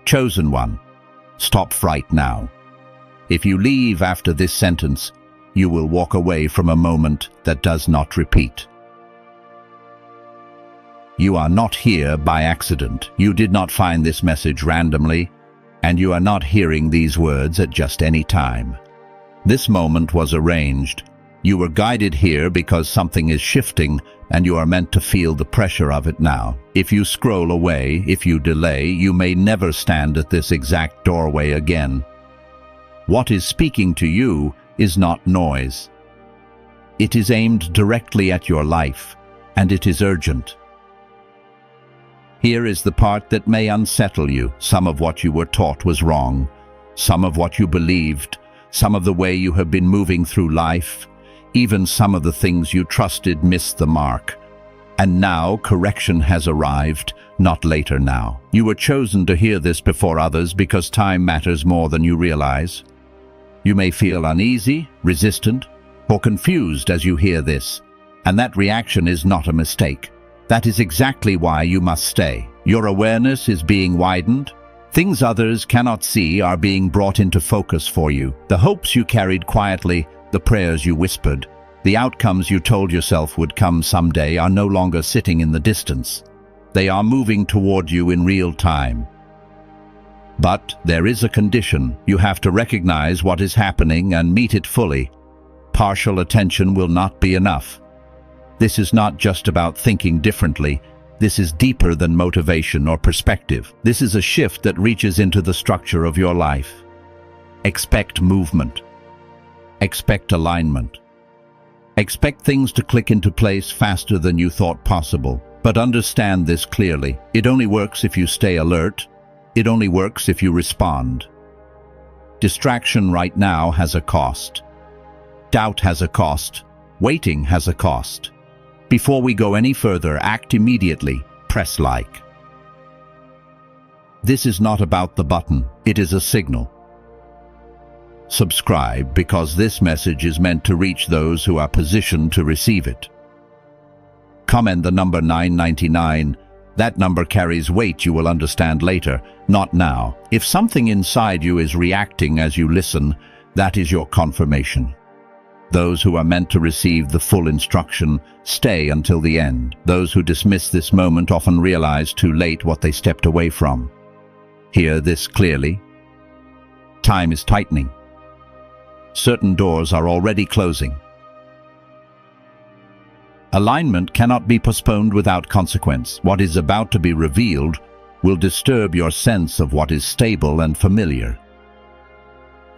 Chosen one, stop right now. If you leave after this sentence, you will walk away from a moment that does not repeat. You are not here by accident. You did not find this message randomly, and you are not hearing these words at just any time. This moment was arranged. You were guided here because something is shifting, and you are meant to feel the pressure of it now. If you scroll away, if you delay, you may never stand at this exact doorway again. What is speaking to you is not noise. It is aimed directly at your life, and it is urgent. Here is the part that may unsettle you. Some of what you were taught was wrong. Some of what you believed. Some of the way you have been moving through life. Even some of the things you trusted missed the mark. And now correction has arrived, not later now. You were chosen to hear this before others because time matters more than you realize. You may feel uneasy, resistant, or confused as you hear this, and that reaction is not a mistake. That is exactly why you must stay. Your awareness is being widened. Things others cannot see are being brought into focus for you. The hopes you carried quietly, the prayers you whispered, the outcomes you told yourself would come someday are no longer sitting in the distance. They are moving toward you in real time. But there is a condition. You have to recognize what is happening and meet it fully. Partial attention will not be enough. This is not just about thinking differently. This is deeper than motivation or perspective. This is a shift that reaches into the structure of your life. Expect movement. Expect alignment. Expect things to click into place faster than you thought possible. But understand this clearly. It only works if you stay alert. It only works if you respond. Distraction right now has a cost. Doubt has a cost. Waiting has a cost. Before we go any further, act immediately. Press like. This is not about the button. It is a signal. Subscribe because this message is meant to reach those who are positioned to receive it. Comment the number 999. That number carries weight you will understand later, not now. If something inside you is reacting as you listen, that is your confirmation. Those who are meant to receive the full instruction stay until the end. Those who dismiss this moment often realize too late what they stepped away from. Hear this clearly. Time is tightening. Certain doors are already closing. Alignment cannot be postponed without consequence. What is about to be revealed will disturb your sense of what is stable and familiar.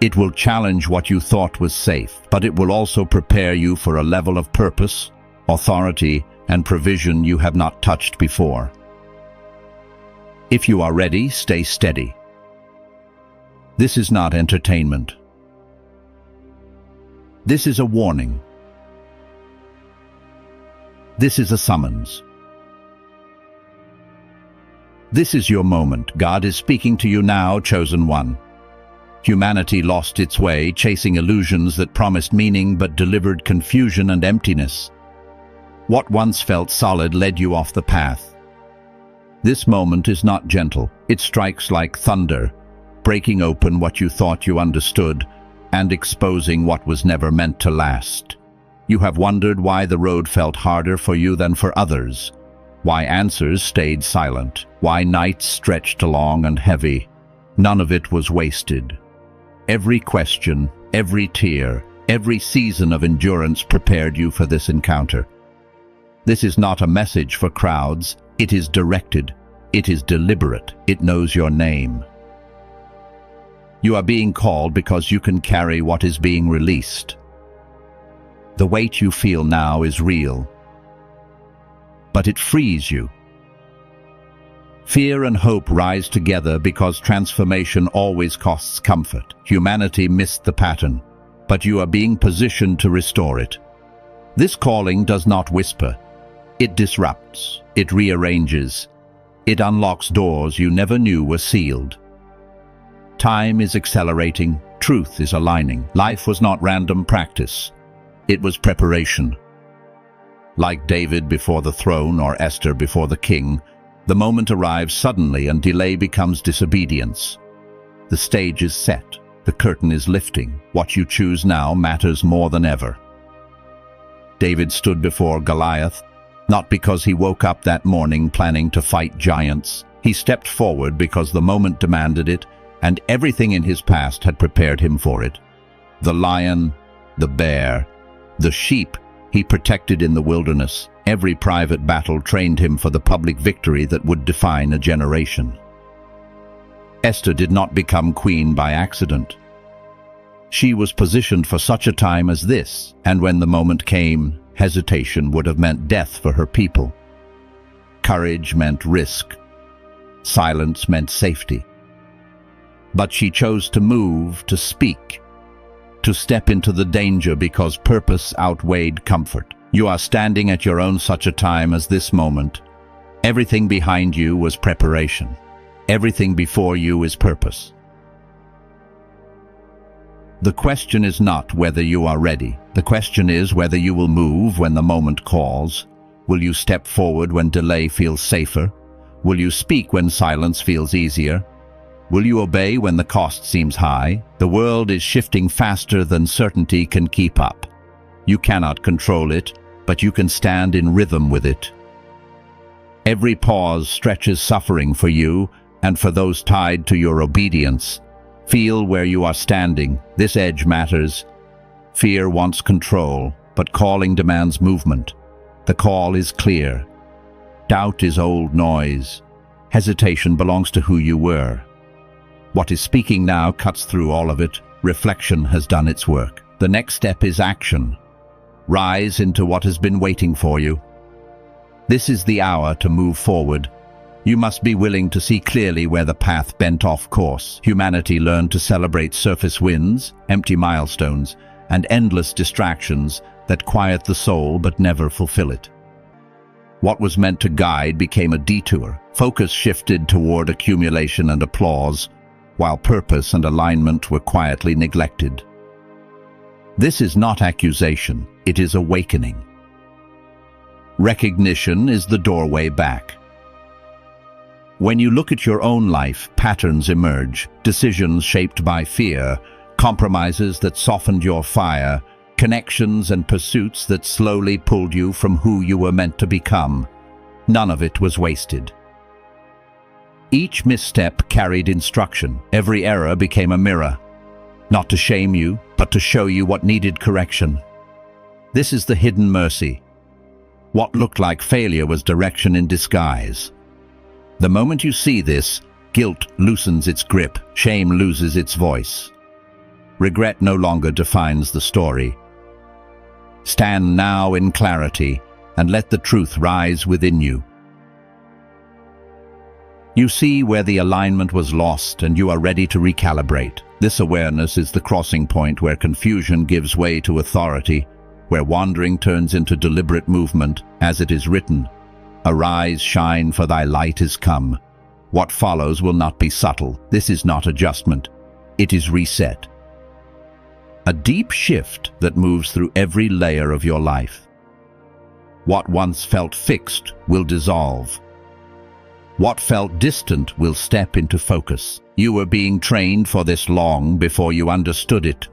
It will challenge what you thought was safe, but it will also prepare you for a level of purpose, authority, and provision you have not touched before. If you are ready, stay steady. This is not entertainment. This is a warning. This is a summons. This is your moment. God is speaking to you now, chosen one. Humanity lost its way, chasing illusions that promised meaning but delivered confusion and emptiness. What once felt solid led you off the path. This moment is not gentle. It strikes like thunder, breaking open what you thought you understood and exposing what was never meant to last. You have wondered why the road felt harder for you than for others, why answers stayed silent, why nights stretched long and heavy. None of it was wasted. Every question, every tear, every season of endurance prepared you for this encounter. This is not a message for crowds. It is directed. It is deliberate. It knows your name. You are being called because you can carry what is being released. The weight you feel now is real, but it frees you. Fear and hope rise together because transformation always costs comfort. Humanity missed the pattern, but you are being positioned to restore it. This calling does not whisper. It disrupts. It rearranges. It unlocks doors you never knew were sealed. Time is accelerating. Truth is aligning. Life was not random practice. It was preparation. Like David before the throne or Esther before the king, The moment arrives suddenly and delay becomes disobedience. The stage is set. The curtain is lifting. What you choose now matters more than ever. David stood before Goliath, not because he woke up that morning planning to fight giants. He stepped forward because the moment demanded it, and everything in his past had prepared him for it. The lion, the bear, the sheep he protected in the wilderness. Every private battle trained him for the public victory that would define a generation. Esther did not become queen by accident. She was positioned for such a time as this, and when the moment came, hesitation would have meant death for her people. Courage meant risk. Silence meant safety. But she chose to move, to speak, to step into the danger because purpose outweighed comfort. You are standing at your own such a time as this moment. Everything behind you was preparation. Everything before you is purpose. The question is not whether you are ready. The question is whether you will move when the moment calls. Will you step forward when delay feels safer? Will you speak when silence feels easier? Will you obey when the cost seems high? The world is shifting faster than certainty can keep up. You cannot control it, but you can stand in rhythm with it. Every pause stretches suffering for you and for those tied to your obedience. Feel where you are standing. This edge matters. Fear wants control, but calling demands movement. The call is clear. Doubt is old noise. Hesitation belongs to who you were. What is speaking now cuts through all of it. Reflection has done its work. The next step is action. Rise into what has been waiting for you. This is the hour to move forward. You must be willing to see clearly where the path bent off course. Humanity learned to celebrate surface wins, empty milestones, and endless distractions that quiet the soul but never fulfill it. What was meant to guide became a detour. Focus shifted toward accumulation and applause, while purpose and alignment were quietly neglected. This is not accusation, it is awakening. Recognition is the doorway back. When you look at your own life, patterns emerge, decisions shaped by fear, compromises that softened your fire, connections and pursuits that slowly pulled you from who you were meant to become. None of it was wasted. Each misstep carried instruction. Every error became a mirror, not to shame you, but to show you what needed correction. This is the hidden mercy. What looked like failure was direction in disguise. The moment you see this, guilt loosens its grip, shame loses its voice. Regret no longer defines the story. Stand now in clarity and let the truth rise within you. You see where the alignment was lost and you are ready to recalibrate. This awareness is the crossing point where confusion gives way to authority, where wandering turns into deliberate movement, as it is written, "Arise, shine, for thy light is come." What follows will not be subtle. This is not adjustment. It is reset. A deep shift that moves through every layer of your life. What once felt fixed will dissolve. What felt distant will step into focus. You were being trained for this long before you understood it.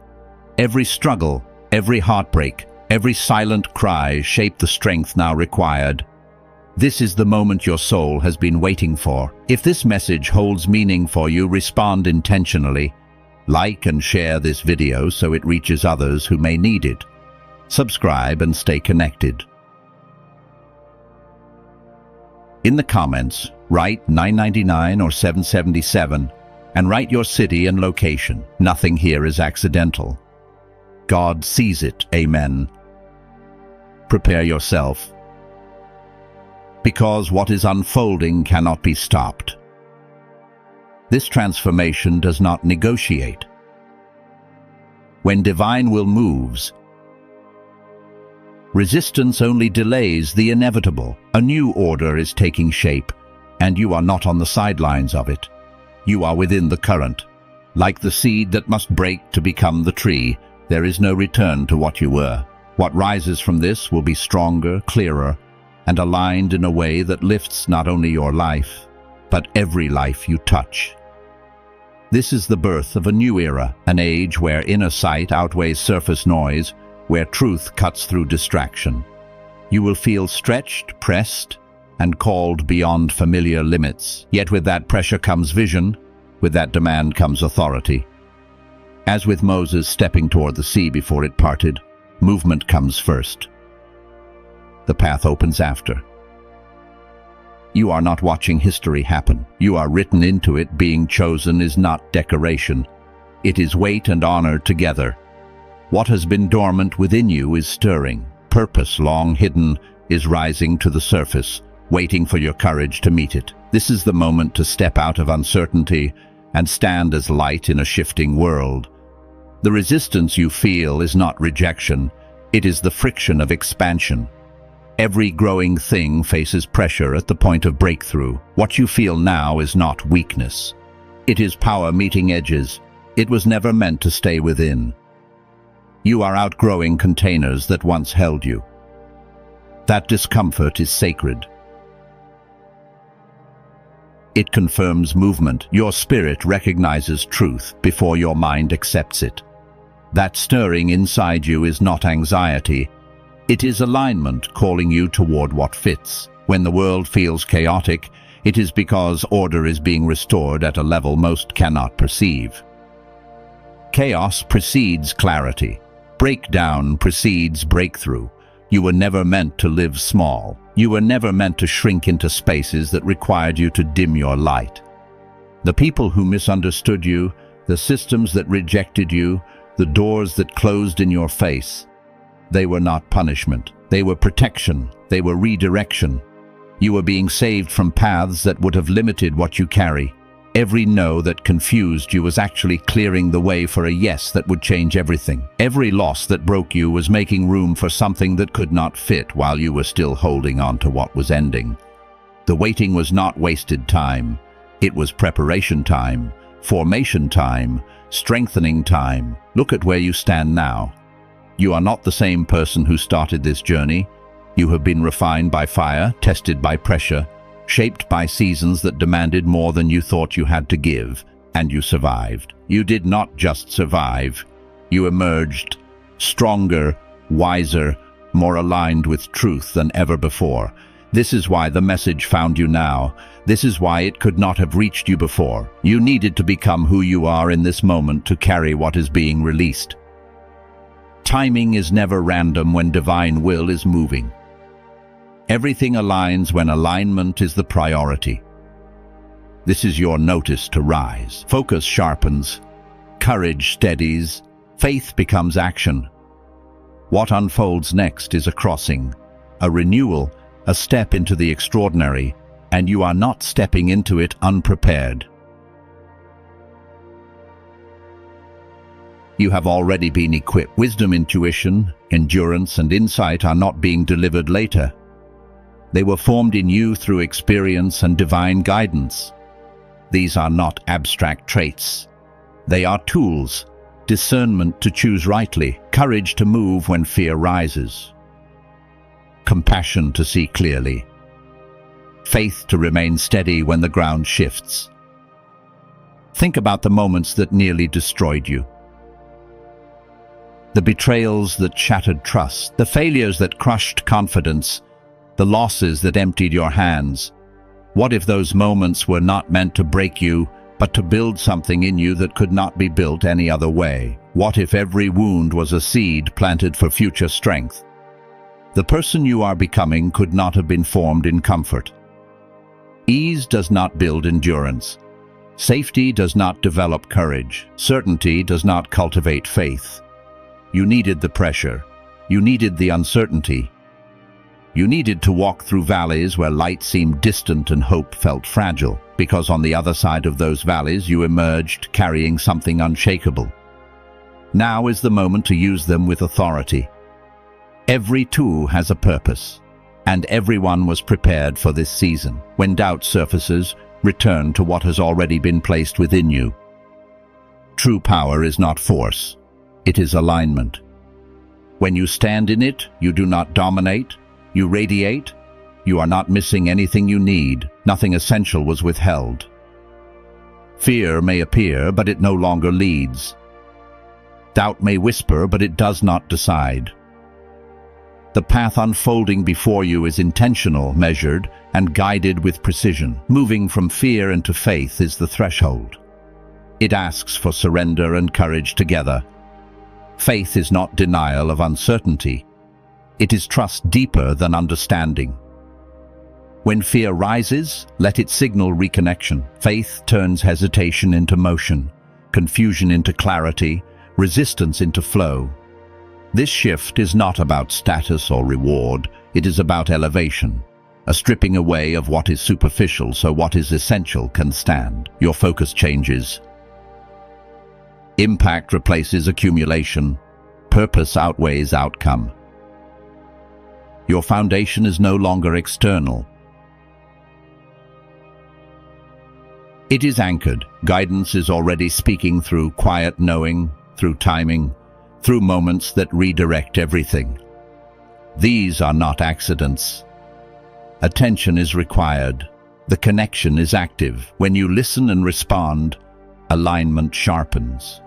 Every struggle, every heartbreak, every silent cry shaped the strength now required. This is the moment your soul has been waiting for. If this message holds meaning for you, respond intentionally. Like and share this video so it reaches others who may need it. Subscribe and stay connected. In the comments, write 999 or 777 and write your city and location. Nothing here is accidental. God sees it. Amen. Prepare yourself, because what is unfolding cannot be stopped. This transformation does not negotiate. When divine will moves, resistance only delays the inevitable. A new order is taking shape, and you are not on the sidelines of it. You are within the current. Like the seed that must break to become the tree, there is no return to what you were. What rises from this will be stronger, clearer, and aligned in a way that lifts not only your life, but every life you touch. This is the birth of a new era, an age where inner sight outweighs surface noise, where truth cuts through distraction. You will feel stretched, pressed, and called beyond familiar limits. Yet with that pressure comes vision, with that demand comes authority. As with Moses stepping toward the sea before it parted, movement comes first. The path opens after. You are not watching history happen. You are written into it. Being chosen is not decoration. It is weight and honor together. What has been dormant within you is stirring. Purpose, long hidden, is rising to the surface, waiting for your courage to meet it. This is the moment to step out of uncertainty and stand as light in a shifting world. The resistance you feel is not rejection. It is the friction of expansion. Every growing thing faces pressure at the point of breakthrough. What you feel now is not weakness. It is power meeting edges. It was never meant to stay within. You are outgrowing containers that once held you. That discomfort is sacred. It confirms movement. Your spirit recognizes truth before your mind accepts it. That stirring inside you is not anxiety. It is alignment calling you toward what fits. When the world feels chaotic, it is because order is being restored at a level most cannot perceive. Chaos precedes clarity. Breakdown precedes breakthrough. You were never meant to live small. You were never meant to shrink into spaces that required you to dim your light. The people who misunderstood you, the systems that rejected you, the doors that closed in your face, they were not punishment. They were protection. They were redirection. You were being saved from paths that would have limited what you carry. Every no that confused you was actually clearing the way for a yes that would change everything. Every loss that broke you was making room for something that could not fit while you were still holding on to what was ending. The waiting was not wasted time. It was preparation time, formation time, strengthening time. Look at where you stand now. You are not the same person who started this journey. You have been refined by fire, tested by pressure, shaped by seasons that demanded more than you thought you had to give, and you survived. You did not just survive. You emerged stronger, wiser, more aligned with truth than ever before. This is why the message found you now. This is why it could not have reached you before. You needed to become who you are in this moment to carry what is being released. Timing is never random when divine will is moving. Everything aligns when alignment is the priority. This is your notice to rise. Focus sharpens, courage steadies, faith becomes action. What unfolds next is a crossing, a renewal, a step into the extraordinary, and you are not stepping into it unprepared. You have already been equipped. Wisdom, intuition, endurance, and insight are not being delivered later. They were formed in you through experience and divine guidance. These are not abstract traits. They are tools, discernment to choose rightly, courage to move when fear rises, compassion to see clearly, faith to remain steady when the ground shifts. Think about the moments that nearly destroyed you. The betrayals that shattered trust, the failures that crushed confidence, the losses that emptied your hands. What if those moments were not meant to break you, but to build something in you that could not be built any other way? What if every wound was a seed planted for future strength? The person you are becoming could not have been formed in comfort. Ease does not build endurance. Safety does not develop courage. Certainty does not cultivate faith. You needed the pressure. You needed the uncertainty. You needed to walk through valleys where light seemed distant and hope felt fragile, because on the other side of those valleys you emerged carrying something unshakable. Now is the moment to use them with authority. Every tool has a purpose, and everyone was prepared for this season. When doubt surfaces, return to what has already been placed within you. True power is not force. It is alignment. When you stand in it, you do not dominate, you radiate. You are not missing anything you need. Nothing essential was withheld. Fear may appear, but it no longer leads. Doubt may whisper, but it does not decide. The path unfolding before you is intentional, measured, and guided with precision. Moving from fear into faith is the threshold. It asks for surrender and courage together. Faith is not denial of uncertainty. It is trust deeper than understanding. When fear rises, let it signal reconnection. Faith turns hesitation into motion, confusion into clarity, resistance into flow. This shift is not about status or reward, it is about elevation, a stripping away of what is superficial so what is essential can stand. Your focus changes. Impact replaces accumulation. Purpose outweighs outcome. Your foundation is no longer external. It is anchored. Guidance is already speaking through quiet knowing, through timing, through moments that redirect everything. These are not accidents. Attention is required. The connection is active. When you listen and respond, alignment sharpens.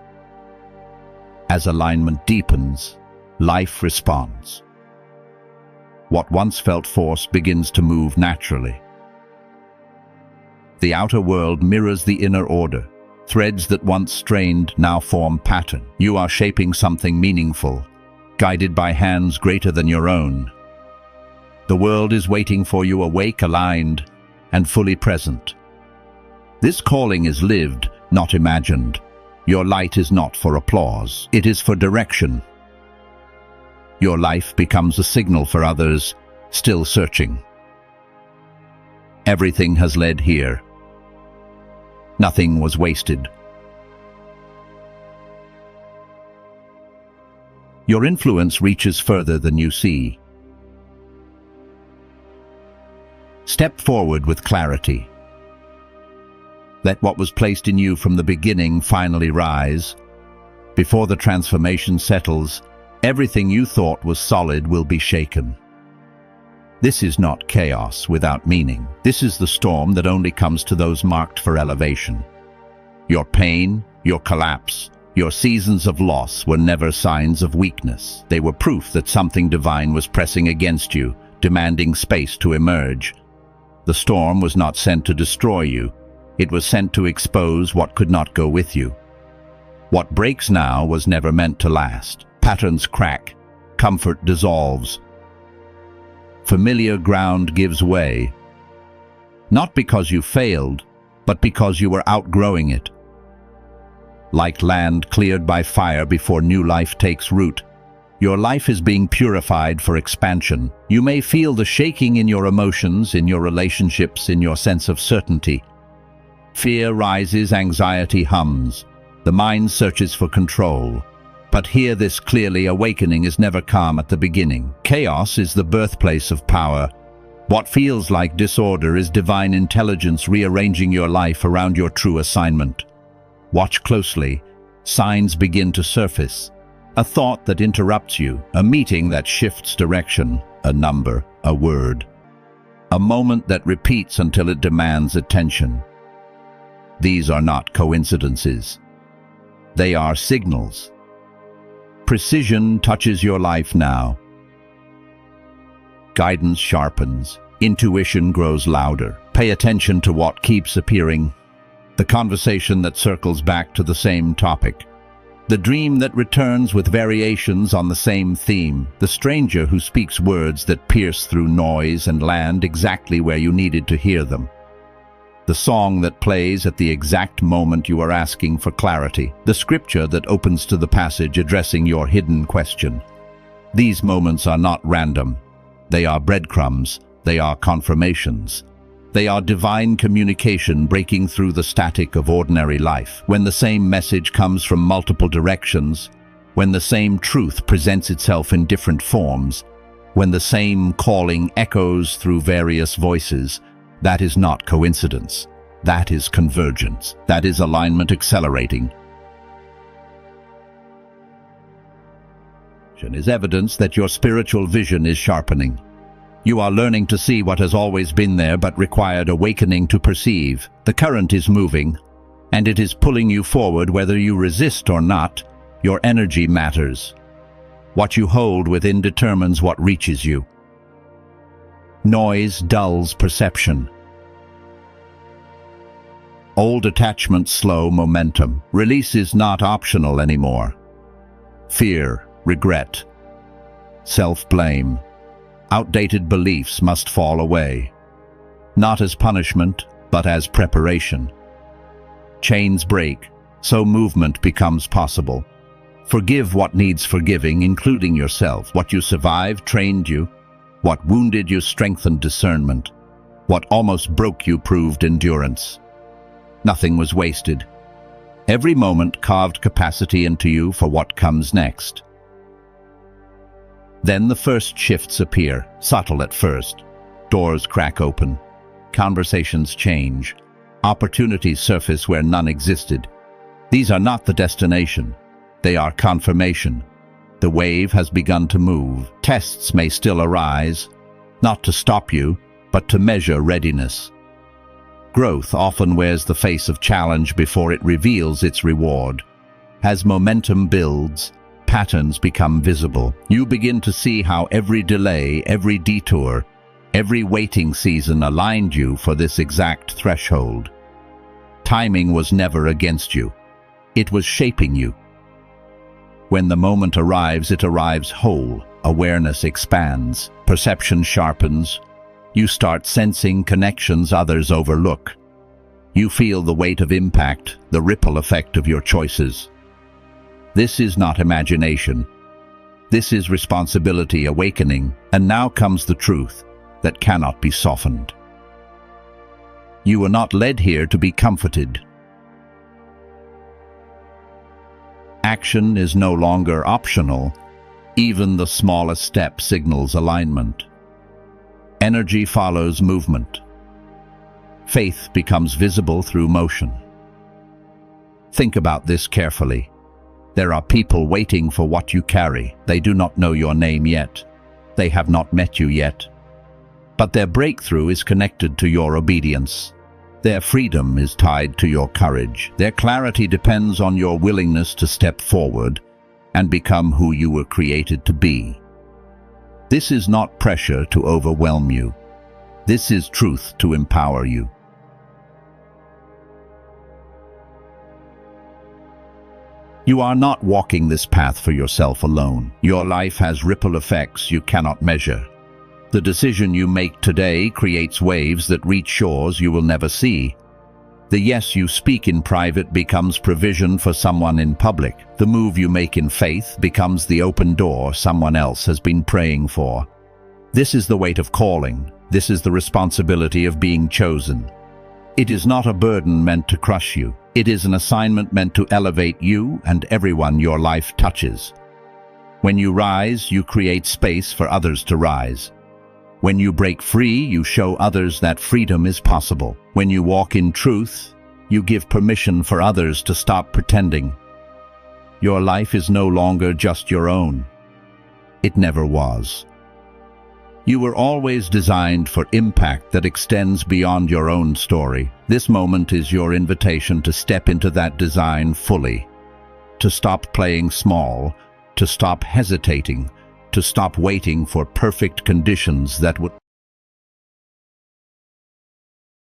As alignment deepens, life responds. What once felt forced begins to move naturally. The outer world mirrors the inner order. Threads that once strained now form pattern. You are shaping something meaningful, guided by hands greater than your own. The world is waiting for you, awake, aligned, and fully present. This calling is lived, not imagined. Your light is not for applause, it is for direction. Your life becomes a signal for others, still searching. Everything has led here. Nothing was wasted. Your influence reaches further than you see. Step forward with clarity. Let what was placed in you from the beginning finally rise. Before the transformation settles, everything you thought was solid will be shaken. This is not chaos without meaning. This is the storm that only comes to those marked for elevation. Your pain, your collapse, your seasons of loss were never signs of weakness. They were proof that something divine was pressing against you, demanding space to emerge. The storm was not sent to destroy you. It was sent to expose what could not go with you. What breaks now was never meant to last. Patterns crack. Comfort dissolves. Familiar ground gives way, not because you failed, but because you were outgrowing it. Like land cleared by fire before new life takes root, your life is being purified for expansion. You may feel the shaking in your emotions, in your relationships, in your sense of certainty. Fear rises, anxiety hums. The mind searches for control. But hear this clearly, awakening is never calm at the beginning. Chaos is the birthplace of power. What feels like disorder is divine intelligence rearranging your life around your true assignment. Watch closely. Signs begin to surface. A thought that interrupts you, a meeting that shifts direction, a number, a word. A moment that repeats until it demands attention. These are not coincidences. They are signals. Precision touches your life now. Guidance sharpens. Intuition grows louder. Pay attention to what keeps appearing. The conversation that circles back to the same topic. The dream that returns with variations on the same theme. The stranger who speaks words that pierce through noise and land exactly where you needed to hear them. The song that plays at the exact moment you are asking for clarity. The scripture that opens to the passage addressing your hidden question. These moments are not random. They are breadcrumbs. They are confirmations. They are divine communication breaking through the static of ordinary life. When the same message comes from multiple directions, when the same truth presents itself in different forms, when the same calling echoes through various voices, that is not coincidence. That is convergence. That is alignment accelerating. Is evidence that your spiritual vision is sharpening. You are learning to see what has always been there but required awakening to perceive. The current is moving, and it is pulling you forward whether you resist or not. Your energy matters. What you hold within determines what reaches you. Noise dulls perception. Old attachments slow momentum. Release is not optional anymore. Fear, regret, self-blame, outdated beliefs must fall away. Not as punishment, but as preparation. Chains break, so movement becomes possible. Forgive what needs forgiving, including yourself. What you survived trained you. What wounded you strengthened discernment. What almost broke you proved endurance. Nothing was wasted. Every moment carved capacity into you for what comes next. Then the first shifts appear, subtle at first. Doors crack open. Conversations change. Opportunities surface where none existed. These are not the destination. They are confirmation. The wave has begun to move. Tests may still arise, not to stop you, but to measure readiness. Growth often wears the face of challenge before it reveals its reward. As momentum builds, patterns become visible. You begin to see how every delay, every detour, every waiting season aligned you for this exact threshold. Timing was never against you. It was shaping you. When the moment arrives, it arrives whole. Awareness expands. Perception sharpens. You start sensing connections others overlook. You feel the weight of impact, the ripple effect of your choices. This is not imagination. This is responsibility awakening, and now comes the truth that cannot be softened. You were not led here to be comforted. Action is no longer optional. Even the smallest step signals alignment. Energy follows movement. Faith becomes visible through motion. Think about this carefully. There are people waiting for what you carry. They do not know your name yet. They have not met you yet. But their breakthrough is connected to your obedience. Their freedom is tied to your courage. Their clarity depends on your willingness to step forward and become who you were created to be. This is not pressure to overwhelm you. This is truth to empower you. You are not walking this path for yourself alone. Your life has ripple effects you cannot measure. The decision you make today creates waves that reach shores you will never see. The yes you speak in private becomes provision for someone in public. The move you make in faith becomes the open door someone else has been praying for. This is the weight of calling. This is the responsibility of being chosen. It is not a burden meant to crush you. It is an assignment meant to elevate you and everyone your life touches. When you rise, you create space for others to rise. When you break free, you show others that freedom is possible. When you walk in truth, you give permission for others to stop pretending. Your life is no longer just your own. It never was. You were always designed for impact that extends beyond your own story. This moment is your invitation to step into that design fully, to stop playing small, to stop hesitating, to stop waiting for perfect conditions that would